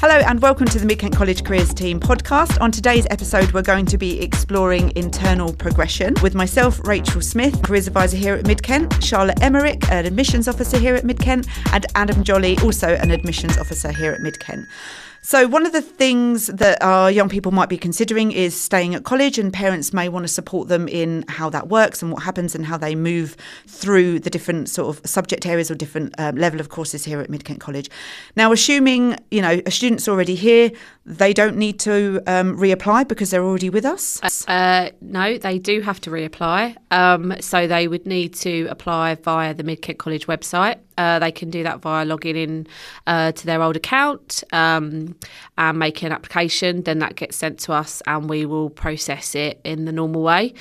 Hello and welcome to the MidKent College Careers Team podcast. On today's episode, we're going to be exploring internal progression with myself, Rachel Smith, Careers Advisor here at MidKent, Charlotte Emerick, an Admissions Officer here at MidKent, and Adam Jolley, also an Admissions Officer here at MidKent. So one of the things that our young people might be considering is staying at college, and parents may want to support them in how that works and what happens and how they move through the different sort of subject areas or different level of courses here at MidKent College. Now, assuming, a student's already here, they don't need to reapply because they're already with us? No, they do have to reapply. So they would need to apply via the MidKent College website. They can do that via logging in to their old account and make an application. Then that gets sent to us and we will process it in the normal way.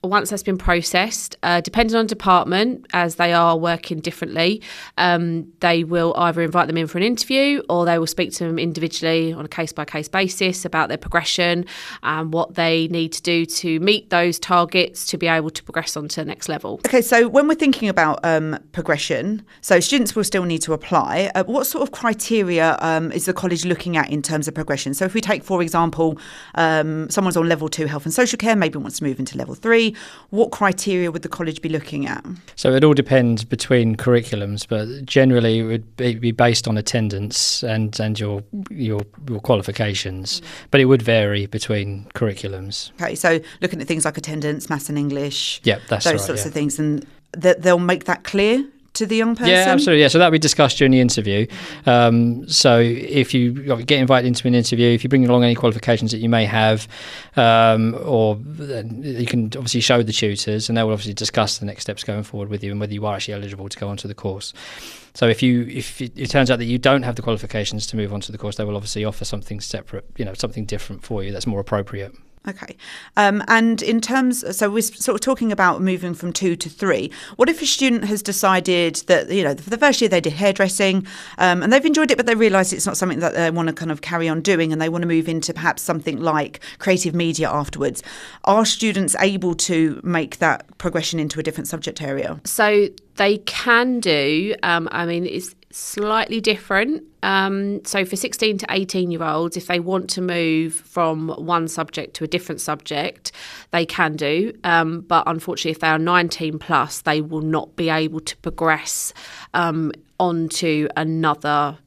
Once that's been processed, depending on department, as they are working differently, they will either invite them in for an interview or they will speak to them individually on a case-by-case basis about their progression and what they need to do to meet those targets to be able to progress on to the next level. Okay, so when we're thinking about progression, so students will still need to apply. What sort of criteria is the college looking at in terms of progression? So if we take, for example, someone's on level 2 health and social care, maybe wants to move into level 3, what criteria would the college be looking at? So it all depends between curriculums, but generally it would be based on attendance and your qualifications, but it would vary between curriculums. Okay, so looking at things like attendance, maths and English, that's those sorts of things, and they'll make that clear to the young person? Yeah, absolutely. Yeah, so that'll be discussed during the interview. So if you get invited into an interview, if you bring along any qualifications that you may have, or you can obviously show the tutors and they will obviously discuss the next steps going forward with you and whether you are actually eligible to go onto the course. So if it turns out that you don't have the qualifications to move on to the course, they will obviously offer something separate, something different for you that's more appropriate. Okay. And in terms, so we're sort of talking about moving from 2 to 3. What if a student has decided that, for the first year they did hairdressing and they've enjoyed it, but they realise it's not something that they want to kind of carry on doing and they want to move into perhaps something like creative media afterwards? Are students able to make that progression into a different subject area? So they can do. It's slightly different. So for 16 to 18-year-olds, if they want to move from one subject to a different subject, they can do. But unfortunately, if they are 19 plus, they will not be able to progress onto another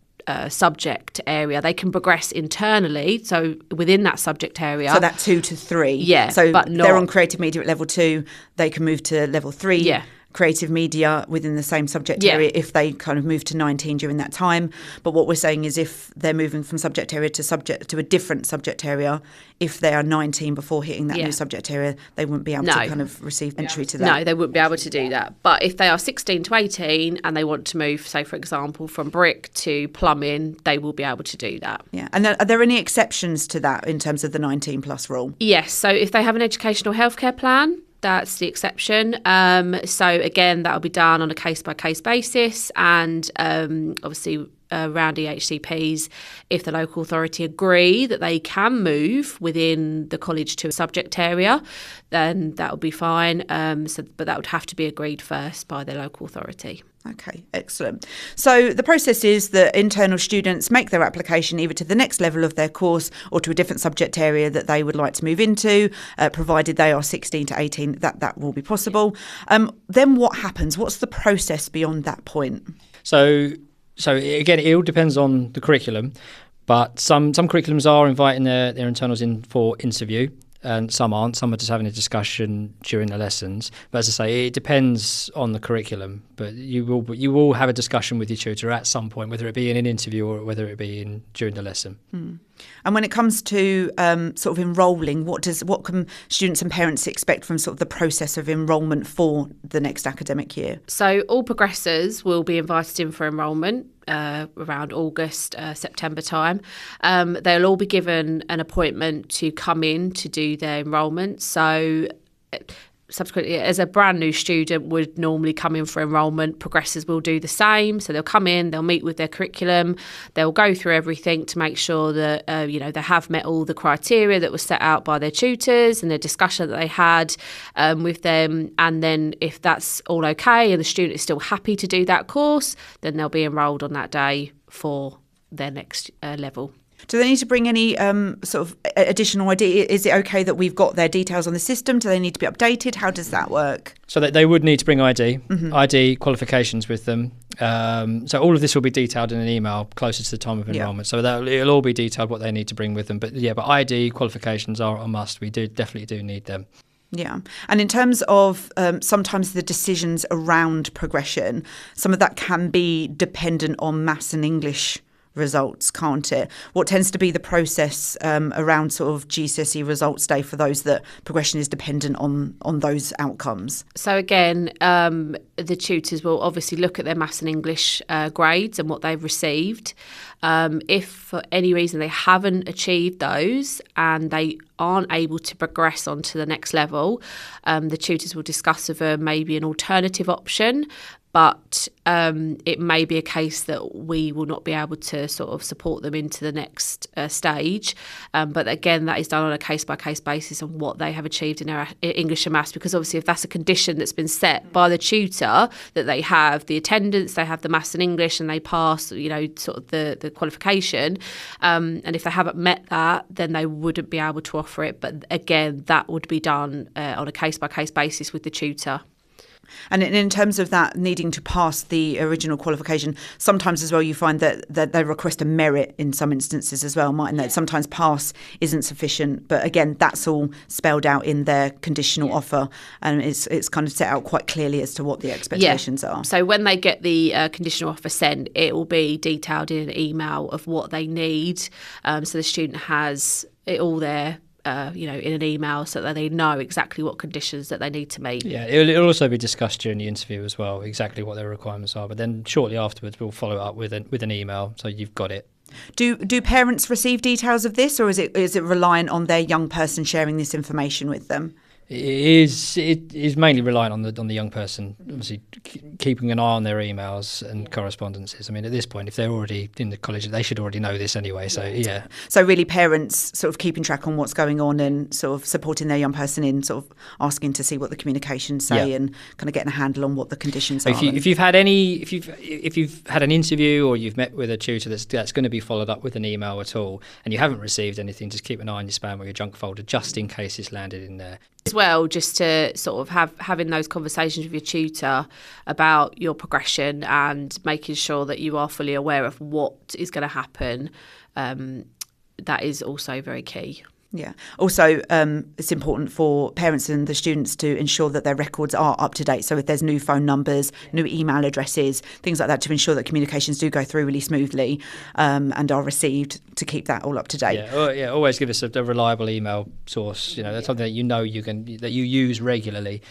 subject area. They can progress internally, so within that subject area. So that 2 to 3. Yeah, so but not, they're on creative media at level 2, they can move to level 3. Yeah. Creative media within the same subject area if they kind of move to 19 during that time. But what we're saying is if they're moving from subject area to a different subject area, if they are 19 before hitting that new subject area, they wouldn't be able to kind of receive entry to that. No, they wouldn't be able to do that. But if they are 16 to 18 and they want to move, say, for example, from brick to plumbing, they will be able to do that. Yeah. And are there any exceptions to that in terms of the 19 plus rule? Yes. So if they have an educational healthcare plan, that's the exception. So again, that will be done on a case-by-case basis and obviously around EHCPs, if the local authority agree that they can move within the college to a subject area, then that will be fine. But that would have to be agreed first by the local authority. Okay, excellent. So the process is that internal students make their application either to the next level of their course or to a different subject area that they would like to move into, provided they are 16 to 18, that will be possible. Then what happens? What's the process beyond that point? So again, it all depends on the curriculum, but some curriculums are inviting their internals in for interview. And some aren't. Some are just having a discussion during the lessons. But as I say, it depends on the curriculum. But you will have a discussion with your tutor at some point, whether it be in an interview or whether it be during the lesson. And when it comes to sort of enrolling, what can students and parents expect from sort of the process of enrolment for the next academic year? So all progressors will be invited in for enrolment around August, September time. They'll all be given an appointment to come in to do their enrolment. So subsequently, as a brand new student would normally come in for enrolment, progressors will do the same. So they'll come in, they'll meet with their curriculum, they'll go through everything to make sure that they have met all the criteria that was set out by their tutors and the discussion that they had with them. And then if that's all okay and the student is still happy to do that course, then they'll be enrolled on that day for their next level. Do they need to bring any sort of additional ID? Is it okay that we've got their details on the system? Do they need to be updated? How does that work? So they would need to bring ID, ID qualifications with them. So all of this will be detailed in an email closer to the time of enrolment. So it'll all be detailed what they need to bring with them. But ID qualifications are a must. We definitely do need them. Yeah. And in terms of sometimes the decisions around progression, some of that can be dependent on maths and English results, can't it? What tends to be the process around sort of GCSE results day for those that progression is dependent on those outcomes? So again, the tutors will obviously look at their maths and English grades and what they've received. If for any reason they haven't achieved those and they aren't able to progress on to the next level, the tutors will discuss with them maybe an alternative option. But it may be a case that we will not be able to sort of support them into the next stage. But again, that is done on a case-by-case basis on what they have achieved in their English and maths, because obviously if that's a condition that's been set by the tutor, that they have the attendance, they have the maths and English, and they pass, sort of the qualification. And if they haven't met that, then they wouldn't be able to offer it. But again, that would be done on a case-by-case basis with the tutor. And in terms of that needing to pass the original qualification, sometimes as well you find that they request a merit in some instances as well, mightn't they? Sometimes pass isn't sufficient, but again, that's all spelled out in their conditional offer, and it's kind of set out quite clearly as to what the expectations are. So when they get the conditional offer sent, it will be detailed in an email of what they need, so the student has it all there. In an email so that they know exactly what conditions that they need to meet. Yeah, it'll also be discussed during the interview as well, exactly what their requirements are. But then shortly afterwards, we'll follow up with an email so you've got it. Do parents receive details of this, or is it reliant on their young person sharing this information with them? It is mainly reliant on the young person, obviously keeping an eye on their emails and correspondences. I mean, at this point, if they're already in the college, they should already know this anyway. So yeah. So really, parents sort of keeping track on what's going on and sort of supporting their young person in sort of asking to see what the communications say and kind of getting a handle on what the conditions are. If you've had an interview or you've met with a tutor that's going to be followed up with an email at all, and you haven't received anything, just keep an eye on your spam or your junk folder just in case it's landed in there. As well, just to sort of having those conversations with your tutor about your progression and making sure that you are fully aware of what is going to happen, that is also very key. Yeah. Also, it's important for parents and the students to ensure that their records are up to date. So if there's new phone numbers, new email addresses, things like that, to ensure that communications do go through really smoothly and are received, to keep that all up to date. Yeah. Always give us a reliable email source. That's something that that you use regularly.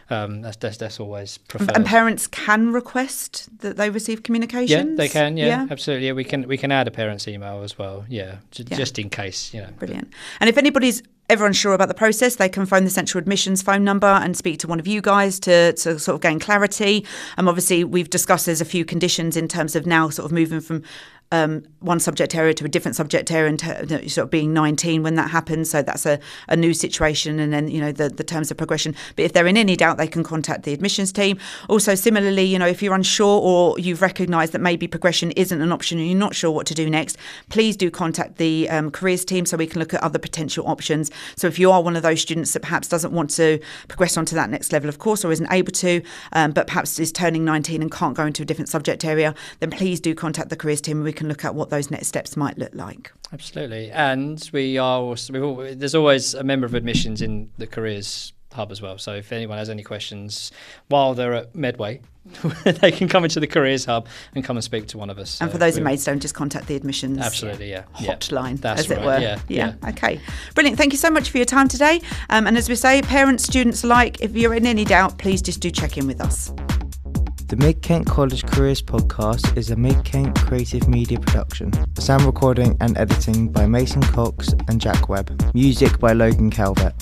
That's always preferred. And parents can request that they receive communications? Yeah, they can. Yeah, absolutely. Yeah, we can add a parent's email as well. Yeah, just in case. Brilliant. And if anybody's ever unsure about the process, they can phone the Central Admissions phone number and speak to one of you guys to sort of gain clarity. Obviously, we've discussed there's a few conditions in terms of now sort of moving from one subject area to a different subject area, and sort of being 19 when that happens. So that's a new situation, and then the terms of progression. But if they're in any doubt, they can contact the admissions team. Also, similarly, if you're unsure or you've recognised that maybe progression isn't an option and you're not sure what to do next, please do contact the careers team so we can look at other potential options. So if you are one of those students that perhaps doesn't want to progress onto that next level, of course, or isn't able to, but perhaps is turning 19 and can't go into a different subject area, then please do contact the careers team and we can look at what those next steps might look like. Absolutely. And there's always a member of admissions in the careers hub as well. So if anyone has any questions while they're at Medway, they can come into the careers hub and come and speak to one of us. And for those in Maidstone, just contact the admissions hotline, That's as it were. Yeah. Okay. Brilliant. Thank you so much for your time today. And as we say, parents, students alike, if you're in any doubt, please just do check in with us. The MidKent College Careers Podcast is a MidKent creative media production. Sound recording and editing by Mason Cox and Jack Webb. Music by Logan Calvert.